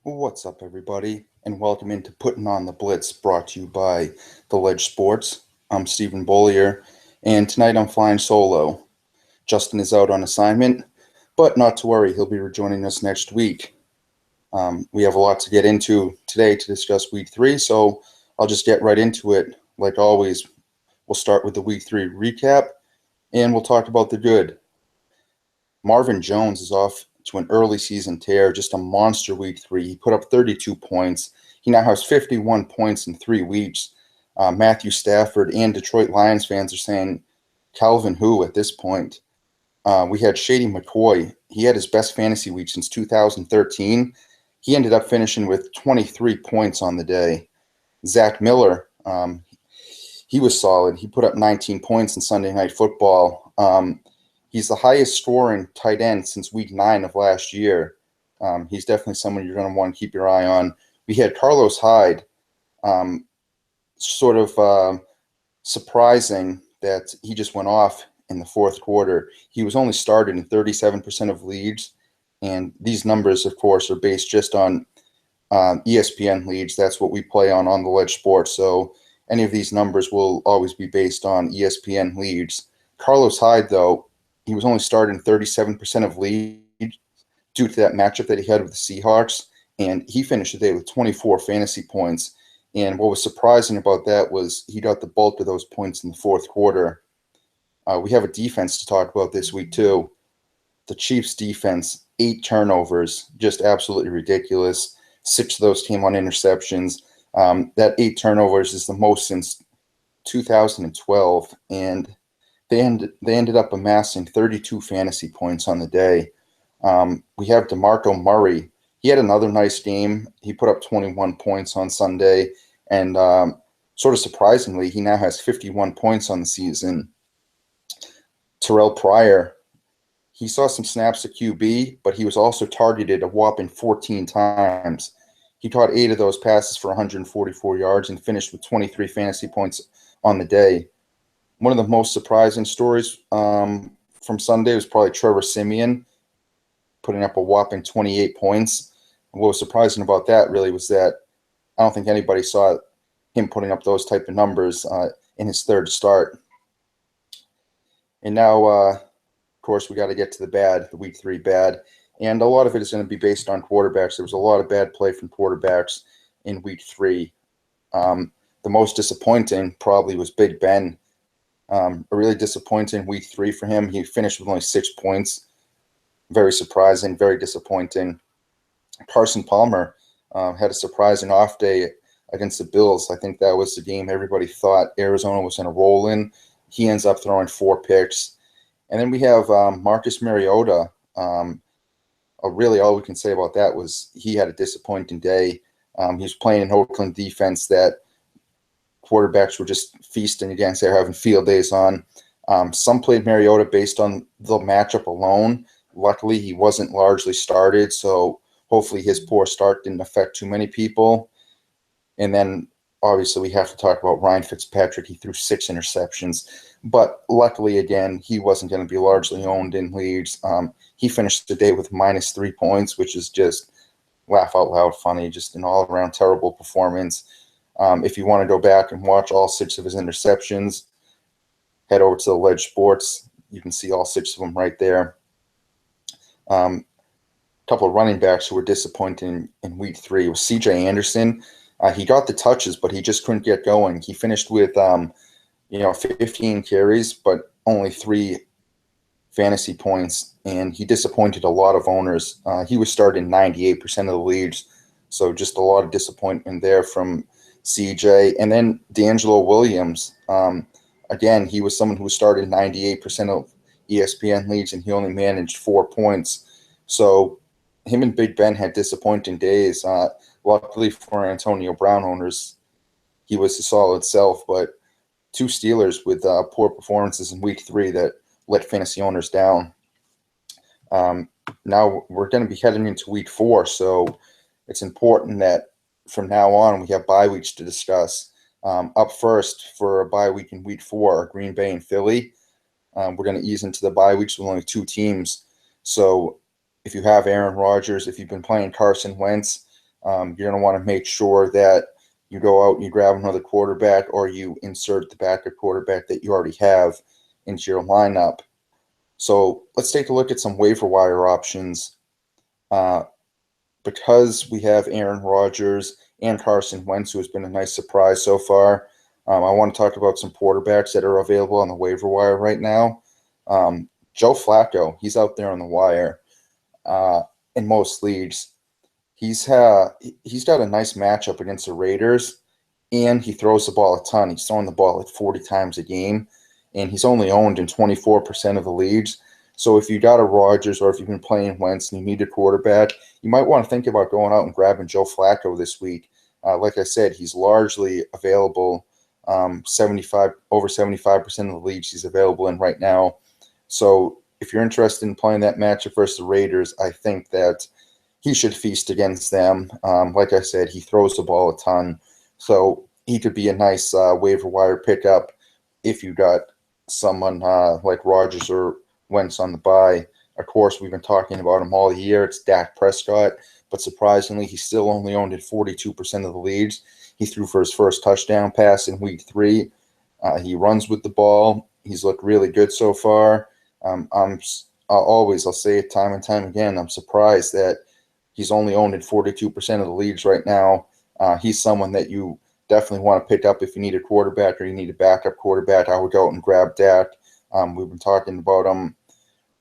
Well, what's up, everybody, and welcome into Putting on the Blitz, brought to you by The Ledge Sports. I'm Stephen Bollier, and tonight I'm flying solo. Justin is out on assignment, but not to worry, he'll be rejoining us next week. We have a lot to get into today to discuss Week 3, so I'll just get right into it. Like always, we'll start with the Week 3 recap, and we'll talk about the good. Marvin Jones is off to an early season tear, just a monster week 3. He put up 32 points. He now has 51 points in 3 weeks. Matthew Stafford and Detroit Lions fans are saying, Calvin who at this point? We had Shady McCoy. He had his best fantasy week since 2013. He ended up finishing with 23 points on the day. Zach Miller, he was solid. He put up 19 points in Sunday Night Football. He's the highest scoring tight end since week 9 of last year. He's definitely someone you're going to want to keep your eye on. We had Carlos Hyde, sort of surprising that he just went off in the fourth quarter. He was only started in 37% of leagues, and these numbers, of course, are based just on ESPN leagues. That's what we play on the Ledge Sports. So any of these numbers will always be based on ESPN leagues. Carlos Hyde, though, he was only started in 37% of leagues due to that matchup that he had with the Seahawks, and he finished the day with 24 fantasy points. And what was surprising about that was he got the bulk of those points in the fourth quarter. We have a defense to talk about this week, too. The Chiefs' defense, 8 turnovers, just absolutely ridiculous. 6 of those came on interceptions. That 8 turnovers is the most since 2012, and they ended up amassing 32 fantasy points on the day. We have DeMarco Murray. He had another nice game. He put up 21 points on Sunday, and sort of surprisingly, he now has 51 points on the season. Terrell Pryor, he saw some snaps at QB, but he was also targeted a whopping 14 times. He caught 8 of those passes for 144 yards and finished with 23 fantasy points on the day. One of the most surprising stories from Sunday was probably Trevor Siemian putting up a whopping 28 points. And what was surprising about that really was that I don't think anybody saw him putting up those type of numbers in his third start. And now, of course, we got to get to the bad, the week 3 bad. And a lot of it is going to be based on quarterbacks. There was a lot of bad play from quarterbacks in week 3. The most disappointing probably was Big Ben. A really disappointing week 3 for him. He finished with only 6 points. Very surprising, very disappointing. Carson Palmer had a surprising off day against the Bills. I think that was the game everybody thought Arizona was going to roll in. He ends up throwing 4 picks. And then we have Marcus Mariota. Really all we can say about that was he had a disappointing day. He was playing an Oakland defense that quarterbacks were just feasting against. They were having field days on. Some played Mariota based on the matchup alone. Luckily, he wasn't largely started, so hopefully his poor start didn't affect too many people. And then, obviously, we have to talk about Ryan Fitzpatrick. He threw 6 interceptions. But luckily, again, he wasn't going to be largely owned in leagues. He finished the day with -3 points, which is just laugh out loud funny, just an all-around terrible performance. If you want to go back and watch all 6 of his interceptions, head over to the Ledge Sports. You can see all 6 of them right there. A couple of running backs who were disappointing in week 3 was C.J. Anderson. He got the touches, but he just couldn't get going. He finished with 15 carries, but only 3 fantasy points, and he disappointed a lot of owners. He was started in 98% of the leagues, so just a lot of disappointment there from CJ. And then D'Angelo Williams, again, he was someone who started 98% of ESPN leagues, and he only managed 4 points. So him and Big Ben had disappointing days. Luckily for Antonio Brown owners, he was his solid self, but 2 Steelers with poor performances in week 3 that let fantasy owners down. Now we're going to be heading into week 4, so it's important that from now on we have bye weeks to discuss. Up first for a bye week in week 4 are Green Bay and Philly. We're going to ease into the bye weeks with only 2 teams. So if you have Aaron Rodgers, if you've been playing Carson Wentz, You're going to want to make sure that you go out and you grab another quarterback, or you insert the backup quarterback that you already have into your lineup. So let's take a look at some waiver wire options. Because we have Aaron Rodgers and Carson Wentz, who has been a nice surprise so far, I want to talk about some quarterbacks that are available on the waiver wire right now. Joe Flacco, he's out there on the wire in most leagues. He's got a nice matchup against the Raiders, and he throws the ball a ton. He's throwing the ball like 40 times a game, and he's only owned in 24% of the leagues. So if you got a Rodgers, or if you've been playing Wentz and you need a quarterback, you might want to think about going out and grabbing Joe Flacco this week. Like I said, he's largely available. Over 75% of the leagues he's available in right now. So if you're interested in playing that matchup versus the Raiders, I think that he should feast against them. Like I said, he throws the ball a ton, so he could be a nice waiver wire pickup if you got someone like Rodgers or Wentz on the bye. Of course, we've been talking about him all year. It's Dak Prescott, but surprisingly, he's still only owned in 42% of the leagues. He threw for his first touchdown pass in week 3. He runs with the ball. He's looked really good so far. I'll say it time and time again, I'm surprised that he's only owned in 42% of the leagues right now. He's someone that you definitely want to pick up if you need a quarterback or you need a backup quarterback. I would go out and grab Dak. We've been talking about him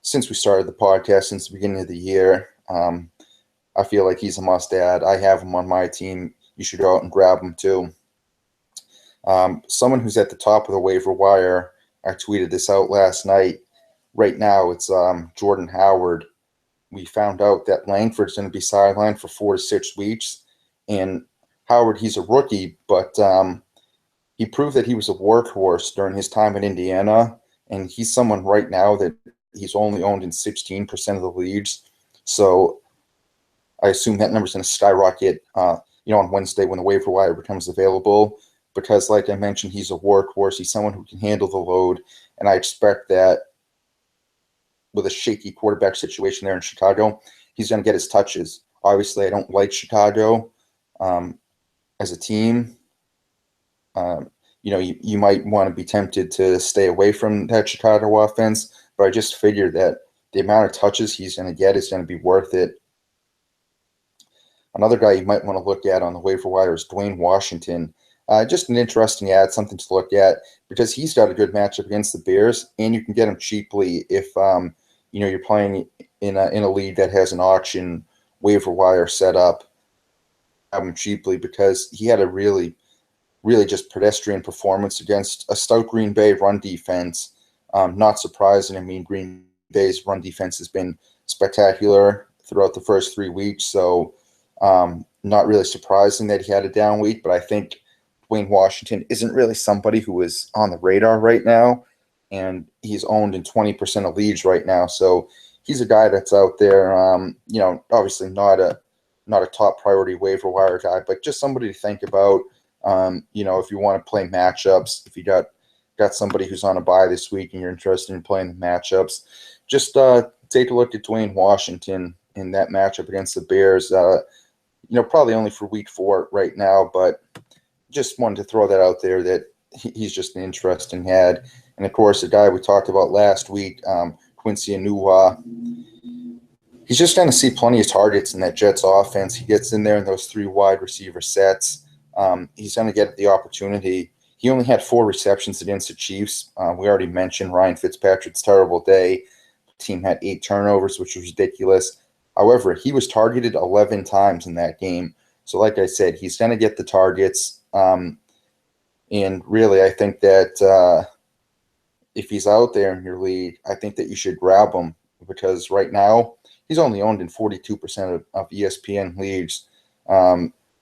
since we started the podcast, since the beginning of the year. I feel like he's a must-add. I have him on my team. You should go out and grab him too. Someone who's at the top of the waiver wire, I tweeted this out last night. Right now, it's Jordan Howard. We found out that Langford's going to be sidelined for 4 to 6 weeks. And Howard, he's a rookie, but he proved that he was a workhorse during his time in Indiana. And he's someone right now that he's only owned in 16% of the leagues. So I assume that number's going to skyrocket, on Wednesday when the waiver wire becomes available. Because, like I mentioned, he's a workhorse. He's someone who can handle the load. And I expect that with a shaky quarterback situation there in Chicago, he's going to get his touches. Obviously, I don't like Chicago as a team. You might want to be tempted to stay away from that Chicago offense, but I just figured that the amount of touches he's going to get is going to be worth it. Another guy you might want to look at on the waiver wire is Dwayne Washington. Just an interesting ad, something to look at, because he's got a good matchup against the Bears, and you can get him cheaply if you're playing in a league that has an auction waiver wire set up. Have him cheaply because he had a really, really just pedestrian performance against a stout Green Bay run defense. Not surprising. I mean, Green Bay's run defense has been spectacular throughout the first 3 weeks, so not really surprising that he had a down week, but I think Dwayne Washington isn't really somebody who is on the radar right now, and he's owned in 20% of leagues right now. So he's a guy that's out there, obviously not a top priority waiver wire guy, but just somebody to think about. If you want to play matchups, if you got somebody who's on a bye this week and you're interested in playing the matchups, just take a look at Dwayne Washington in that matchup against the Bears. Probably only for week 4 right now, but just wanted to throw that out there that he's just an interesting ad. And of course, the guy we talked about last week, Quincy Enunwa, he's just going to see plenty of targets in that Jets offense. He gets in there in those 3 wide receiver sets. He's going to get the opportunity. He only had 4 receptions against the Chiefs. We already mentioned Ryan Fitzpatrick's terrible day. The team had 8 turnovers, which was ridiculous. However, he was targeted 11 times in that game. So like I said, he's going to get the targets. And really, I think that if he's out there in your league, I think that you should grab him, because right now he's only owned in 42% of ESPN leagues.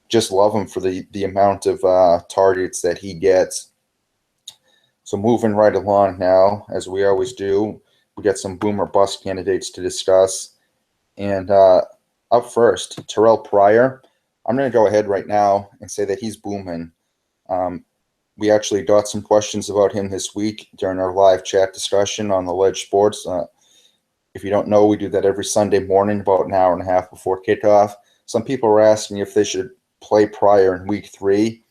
Just love him for the amount of targets that he gets. So moving right along now, as we always do, we got some boom or bust candidates to discuss. And up first, Terrell Pryor. I'm going to go ahead right now and say that he's booming. We actually got some questions about him this week during our live chat discussion on the Ledge Sports. If you don't know, we do that every Sunday morning about an hour and a half before kickoff. Some people were asking if they should play Pryor in week 3.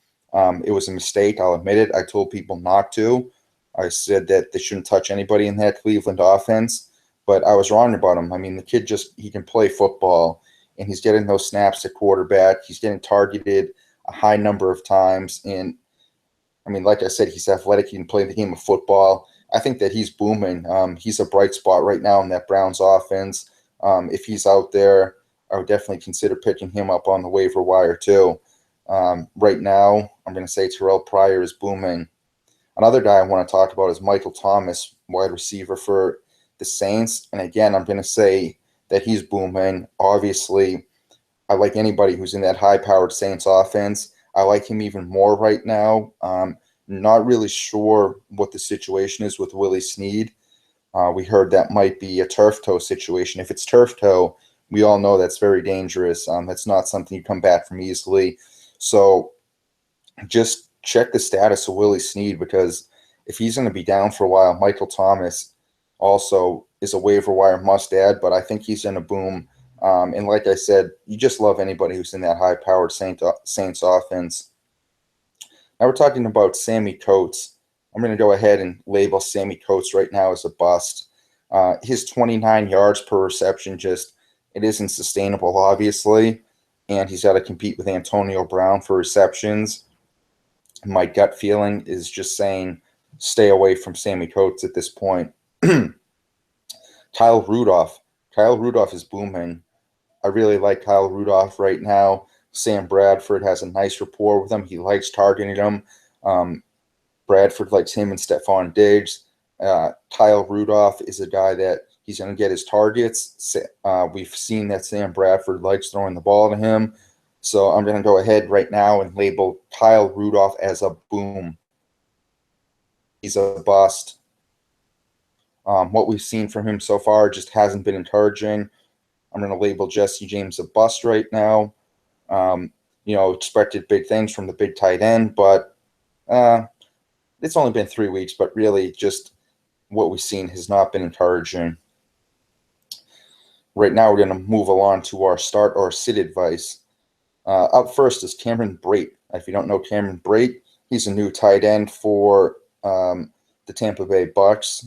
It was a mistake. I'll admit it. I told people not to. I said that they shouldn't touch anybody in that Cleveland offense, but I was wrong about him. I mean, the kid he can play football, and he's getting those snaps at quarterback. He's getting targeted a high number of times. And, I mean, like I said, he's athletic. He can play the game of football. I think that he's booming. He's a bright spot right now in that Browns offense. If he's out there, I would definitely consider picking him up on the waiver wire too. Right now, I'm going to say Terrell Pryor is booming. Another guy I want to talk about is Michael Thomas, wide receiver for the Saints. And again, I'm going to say that he's booming. Obviously, I like anybody who's in that high-powered Saints offense. I like him even more right now. Not really sure what the situation is with Willie Snead. We heard that might be a turf toe situation. If it's turf toe, we all know that's very dangerous. That's not something you come back from easily. So just check the status of Willie Snead, because if he's going to be down for a while, Michael Thomas also is a waiver wire must-add, but I think he's going to boom. And like I said, you just love anybody who's in that high-powered Saints offense. Now we're talking about Sammy Coates. I'm going to go ahead and label Sammy Coates right now as a bust. His 29 yards per reception it isn't sustainable, obviously, and he's got to compete with Antonio Brown for receptions. My gut feeling is just saying stay away from Sammy Coates at this point. Kyle Rudolph. Kyle Rudolph is booming. I really like Kyle Rudolph right now. Sam Bradford has a nice rapport with him. He likes targeting him. Bradford likes him and Stephon Diggs. Kyle Rudolph is a guy that he's going to get his targets. We've seen that Sam Bradford likes throwing the ball to him. So I'm going to go ahead right now and label Kyle Rudolph as a boom. He's a bust. What we've seen from him so far just hasn't been encouraging. I'm going to label Jesse James a bust right now. Expected big things from the big tight end, but it's only been 3 weeks, but really just what we've seen has not been encouraging. Right now, we're going to move along to our start or sit advice. Up first is Cameron Brate. If you don't know Cameron Brate, he's a new tight end for the Tampa Bay Bucks.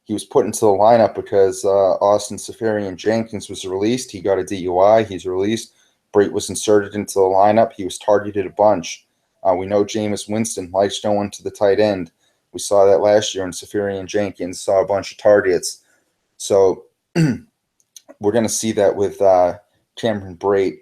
He was put into the lineup because Austin Seferian-Jenkins was released. He got a DUI. He's released. Brate was inserted into the lineup. He was targeted a bunch. We know Jameis Winston likes going to the tight end. We saw that last year, and Seferian-Jenkins saw a bunch of targets. So we're going to see that with Cameron Brate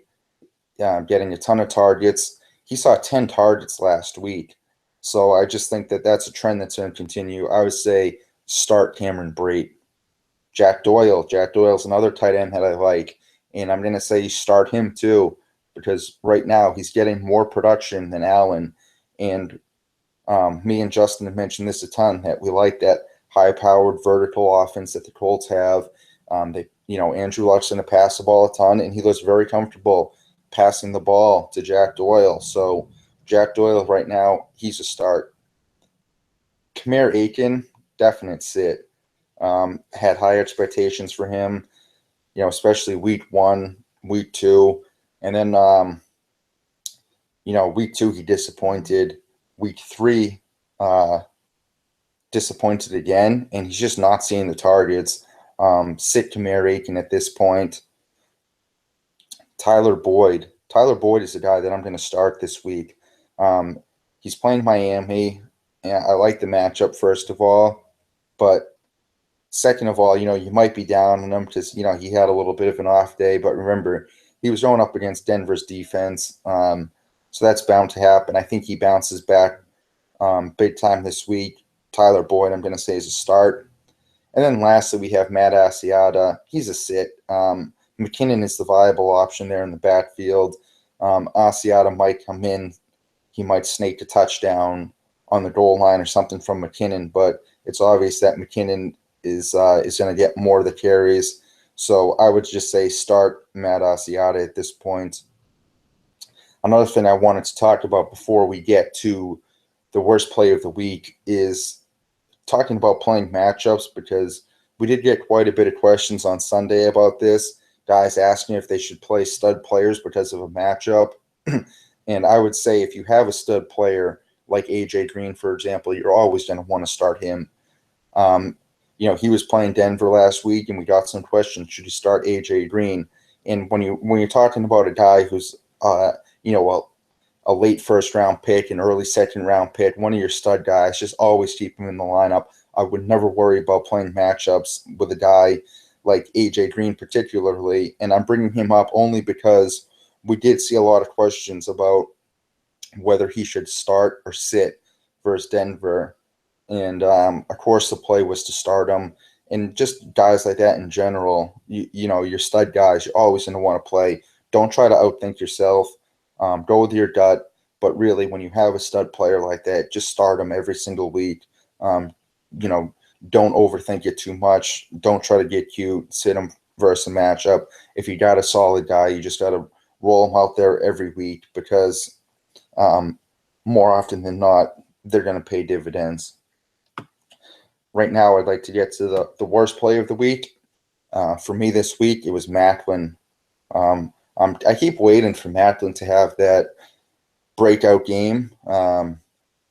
getting a ton of targets. He saw 10 targets last week. So I just think that that's a trend that's going to continue. I would say start Cameron Brate. Jack Doyle. Jack Doyle's another tight end that I like. And I'm going to say start him too, because right now he's getting more production than Allen. And me and Justin have mentioned this a ton, that we like that high-powered vertical offense that the Colts have. Andrew Luck's going to pass the ball a ton, and he looks very comfortable passing the ball to Jack Doyle. So Jack Doyle right now, he's a start. Kamar Aiken, definite sit. Had high expectations for him, especially week 1, week 2. And then, week 2 he disappointed. Week 3, disappointed again, and he's just not seeing the targets. Sit Kamar Aiken at this point. Tyler Boyd. Tyler Boyd is the guy that I'm going to start this week. He's playing Miami, and I like the matchup, first of all. But second of all, you might be down on him because, he had a little bit of an off day. But remember, he was going up against Denver's defense. So that's bound to happen. I think he bounces back big time this week. Tyler Boyd, I'm going to say, is a start. And then lastly, we have Matt Asiata. He's a sit. McKinnon is the viable option there in the backfield. Asiata might come in. He might snake a touchdown on the goal line or something from McKinnon, but it's obvious that McKinnon is going to get more of the carries. So I would just say start Matt Asiata at this point. Another thing I wanted to talk about before we get to the worst play of the week is talking about playing matchups, because we did get quite a bit of questions on Sunday about this. guys asking if they should play stud players because of a matchup. And I would say if you have a stud player like AJ Green, for example, you're always going to want to start him. Um, he was playing Denver last week, and we got some questions: should you start AJ Green? And when you're talking about a guy who's well, a late first round pick, an early second round pick, one of your stud guys, just always keep him in the lineup. I would never worry about playing matchups with a guy like AJ Green, particularly. And I'm bringing him up only because we did see a lot of questions about whether he should start or sit versus Denver. And of course, the play was to start him. And just guys like that in general, your stud guys, you're always going to want to play. Don't try to outthink yourself. Go with your gut. But really, when you have a stud player like that, just start them every single week. Um, you know, don't overthink it too much. Don't try to get cute. Sit them versus a matchup. If you got a solid guy, you just got to roll them out there every week because um, more often than not, they're going to pay dividends. Right now, I'd like to get to the worst play of the week. For me this week, it was Macklin. I keep waiting for Macklin to have that breakout game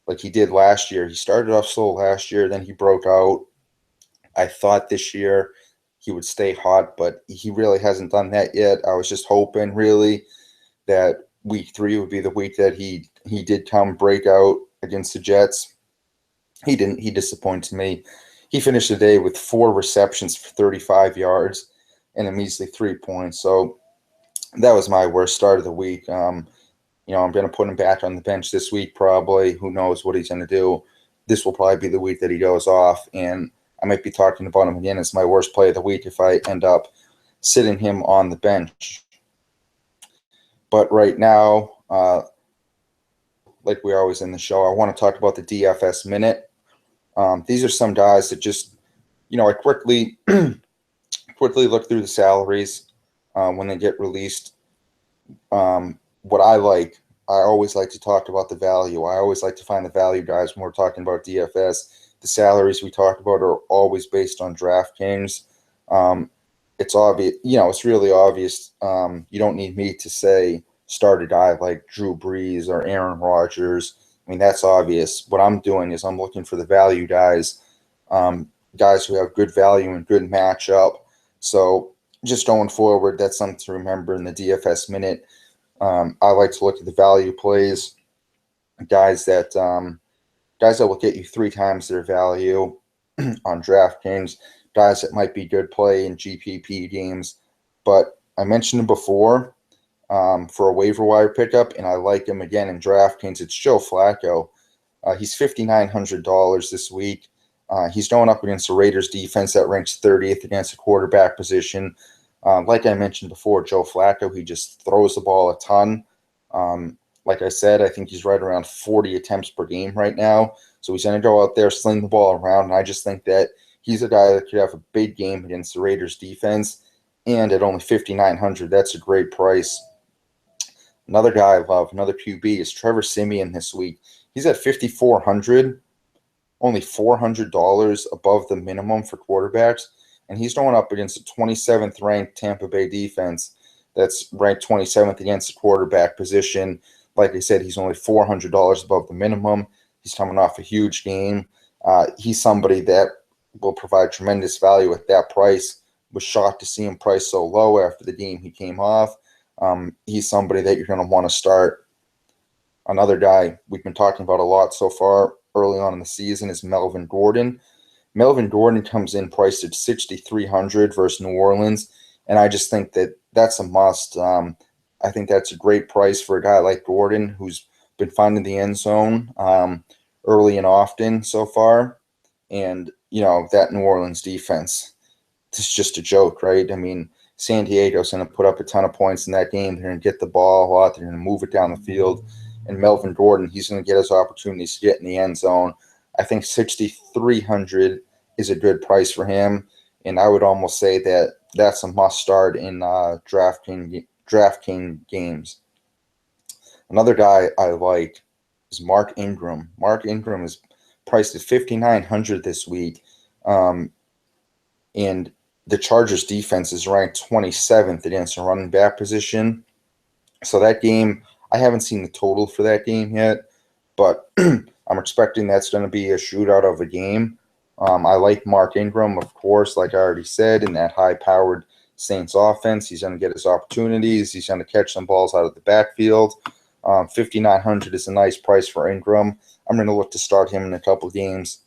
like he did last year. He started off slow last year, then he broke out. I thought this year he would stay hot, but he really hasn't done that yet. I was just hoping, really, that week 3 would be the week that he did come break out against the Jets. He didn't. He disappointed me. He finished the day with 4 receptions for 35 yards and a measly 3 points. So that was my worst start of the week. I'm going to put him back on the bench this week probably. Who knows what he's going to do. This will probably be the week that he goes off, and I might be talking about him again as my worst play of the week if I end up sitting him on the bench. But right now, like we always in the show, I want to talk about the DFS minute. These are some guys that just, I quickly look through the salaries when they get released. What I always like to talk about the value. I always like to find the value guys when we're talking about DFS. The salaries we talk about are always based on DraftKings. It's obvious, it's really obvious. You don't need me to say start a guy like Drew Brees or Aaron Rodgers. I mean, that's obvious. What I'm doing is I'm looking for the value guys, guys who have good value and good matchup. So just going forward, that's something to remember in the DFS minute. I like to look at the value plays, guys that will get you 3 times their value on DraftKings, guys that might be good play in GPP games. But I mentioned him before for a waiver wire pickup, and I like him again in DraftKings. It's Joe Flacco. He's $5,900 this week. He's going up against the Raiders defense that ranks 30th against the quarterback position. Like I mentioned before, Joe Flacco, he just throws the ball a ton. Like I said, I think he's right around 40 attempts per game right now. So he's going to go out there, sling the ball around. And I just think that he's a guy that could have a big game against the Raiders defense. And at only $5,900, that's a great price. Another guy I love, another QB, is Trevor Siemian this week. He's at $5,400, only $400 above the minimum for quarterbacks. And he's going up against a 27th ranked Tampa Bay defense that's ranked 27th against the quarterback position. Like I said, he's only $400 above the minimum. He's coming off a huge game. He's somebody that will provide tremendous value at that price. Was shocked to see him priced so low after the game he came off. He's somebody that you're going to want to start. Another guy we've been talking about a lot so far early on in the season is Melvin Gordon. Melvin Gordon comes in priced at $6,300 versus New Orleans, and I just think that that's a must. I think that's a great price for a guy like Gordon, who's been finding the end zone early and often so far. And, that New Orleans defense, it's just a joke, right? I mean, San Diego's going to put up a ton of points in that game. They're going to get the ball a lot. They're going to move it down the field. And Melvin Gordon, he's going to get his opportunities to get in the end zone. I think $6,300 is a good price for him. And I would almost say that that's a must start in DraftKings games. Another guy I like is Mark Ingram. Mark Ingram is priced at $5,900 this week. And the Chargers defense is ranked 27th against the running back position. So that game, I haven't seen the total for that game yet, but I'm expecting that's going to be a shootout of a game. I like Mark Ingram, of course, like I already said, in that high-powered Saints offense. He's going to get his opportunities. He's going to catch some balls out of the backfield. 5,900 is a nice price for Ingram. I'm going to look to start him in a couple games.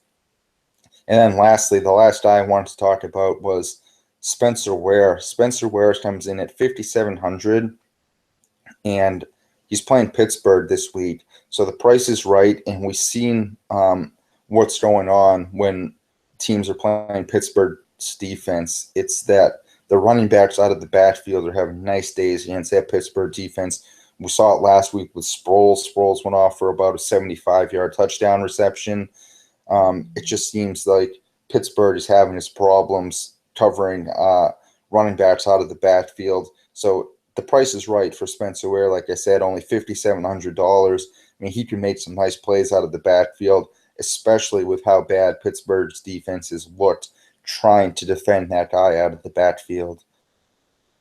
And then lastly, the last guy I wanted to talk about was Spencer Ware. Spencer Ware comes in at 5,700, and he's playing Pittsburgh this week. So the price is right, and we've seen what's going on when teams are playing Pittsburgh's defense. It's that the running backs out of the backfield are having nice days against that Pittsburgh defense. We saw it last week with Sproles. Sproles went off for about a 75-yard touchdown reception. It just seems like Pittsburgh is having its problems covering running backs out of the backfield. So the price is right for Spencer Ware. Like I said, only $5,700. I mean, he can make some nice plays out of the backfield, especially with how bad Pittsburgh's defense has looked trying to defend that guy out of the backfield.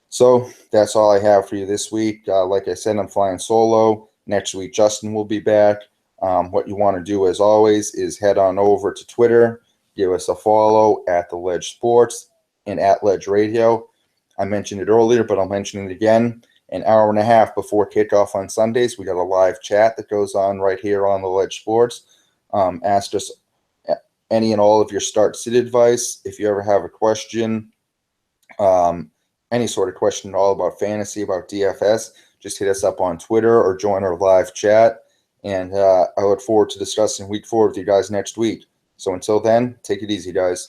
So that's all I have for you this week. Like I said, I'm flying solo. Next week, Justin will be back. What you want to do, as always, is head on over to Twitter, give us a follow at The Ledge Sports and at Ledge Radio. I mentioned it earlier, but I'll mention it again. An hour and a half before kickoff on Sundays, we got a live chat that goes on right here on The Ledge Sports. Ask us any and all of your start-sit advice. If you ever have a question, any sort of question at all about fantasy, about DFS, just hit us up on Twitter or join our live chat. And I look forward to discussing week 4 with you guys next week. So until then, take it easy, guys.